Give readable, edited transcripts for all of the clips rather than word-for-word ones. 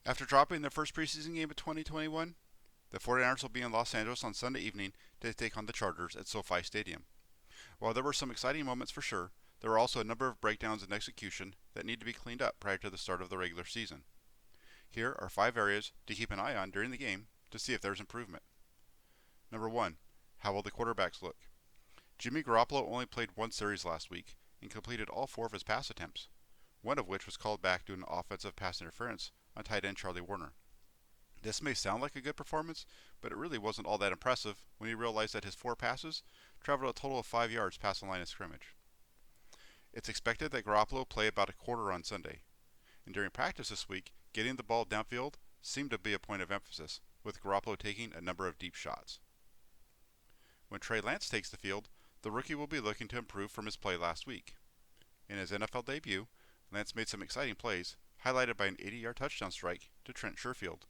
After dropping their first preseason game of 2021, the 49ers will be in Los Angeles on Sunday evening to take on the Chargers at SoFi Stadium. While there were some exciting moments for sure, there were also a number of breakdowns in execution that need to be cleaned up prior to the start of the regular season. Here are 5 areas to keep an eye on during the game to see if there's improvement. Number 1. How will the quarterbacks look? Jimmy Garoppolo only played one series last week and completed all 4 of his pass attempts, one of which was called back due to an offensive pass interference on tight end Charlie Warner. This may sound like a good performance, but it really wasn't all that impressive when you realize that his 4 passes traveled a total of 5 yards past the line of scrimmage. It's expected that Garoppolo play about a quarter on Sunday, and during practice this week, getting the ball downfield seemed to be a point of emphasis, with Garoppolo taking a number of deep shots. When Trey Lance takes the field, the rookie will be looking to improve from his play last week. In his NFL debut, Lance made some exciting plays, highlighted by an 80-yard touchdown strike to Trent Sherfield.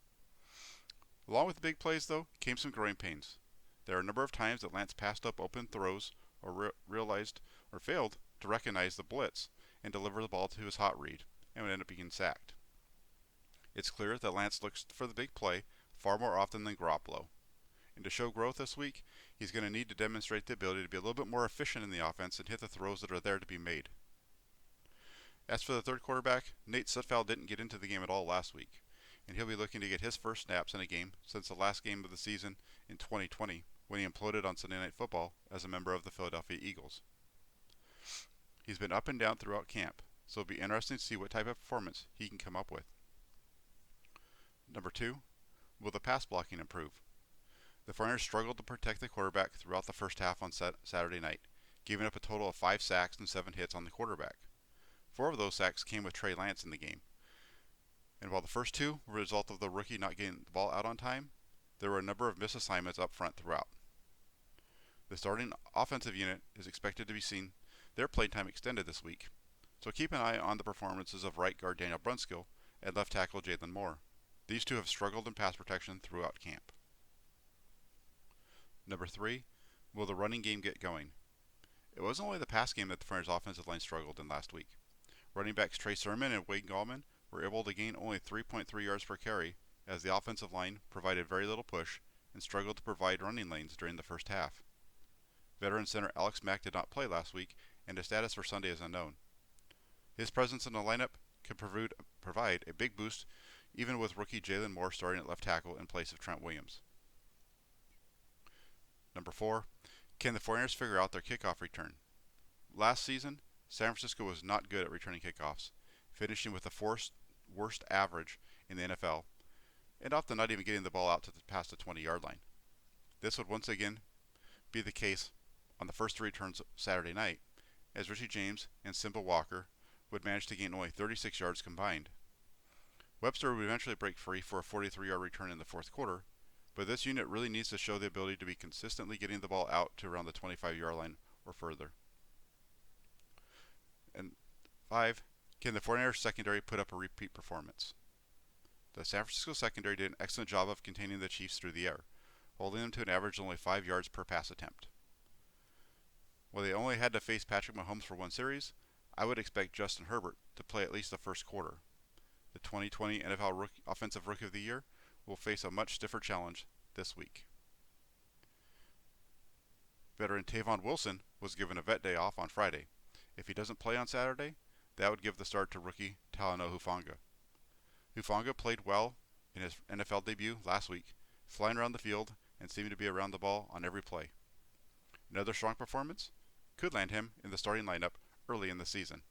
Along with the big plays, though, came some growing pains. There are a number of times that Lance passed up open throws or realized or failed to recognize the blitz and deliver the ball to his hot read, and would end up being sacked. It's clear that Lance looks for the big play far more often than Garoppolo. And to show growth this week, he's going to need to demonstrate the ability to be a little bit more efficient in the offense and hit the throws that are there to be made. As for the third quarterback, Nate Sudfeld didn't get into the game at all last week, and he'll be looking to get his first snaps in a game since the last game of the season in 2020 when he imploded on Sunday Night Football as a member of the Philadelphia Eagles. He's been up and down throughout camp, so it'll be interesting to see what type of performance he can come up with. Number 2, will the pass blocking improve? The 49ers struggled to protect the quarterback throughout the first half on Saturday night, giving up a total of 5 sacks and 7 hits on the quarterback. 4 of those sacks came with Trey Lance in the game. And while the first 2 were a result of the rookie not getting the ball out on time, there were a number of misassignments up front throughout. The starting offensive unit is expected to be seen their playtime extended this week, so keep an eye on the performances of right guard Daniel Brunskill and left tackle Jalen Moore. These 2 have struggled in pass protection throughout camp. Number 3, will the running game get going? It wasn't only the pass game that the 49ers offensive line struggled in last week. Running backs Trey Sermon and Wade Gallman were able to gain only 3.3 yards per carry as the offensive line provided very little push and struggled to provide running lanes during the first half. Veteran center Alex Mack did not play last week, and his status for Sunday is unknown. His presence in the lineup could provide a big boost even with rookie Jalen Moore starting at left tackle in place of Trent Williams. Number 4, can the 49ers figure out their kickoff return? Last season, San Francisco was not good at returning kickoffs, finishing with the worst average in the NFL, and often not even getting the ball out to past the 20-yard line. This would once again be the case on the first 3 returns Saturday night, as Richie James and Simba Walker would manage to gain only 36 yards combined. Webster would eventually break free for a 43-yard return in the fourth quarter, but this unit really needs to show the ability to be consistently getting the ball out to around the 25-yard line or further. And 5, can the 49ers secondary put up a repeat performance? The San Francisco secondary did an excellent job of containing the Chiefs through the air, holding them to an average of only 5 yards per pass attempt. While they only had to face Patrick Mahomes for one series, I would expect Justin Herbert to play at least the first quarter. The 2020 NFL Offensive Rookie of the Year will face a much stiffer challenge this week. Veteran Tavon Wilson was given a vet day off on Friday. If he doesn't play on Saturday, that would give the start to rookie Talanoa Hufanga. Hufanga played well in his NFL debut last week, flying around the field and seeming to be around the ball on every play. Another strong performance could land him in the starting lineup early in the season.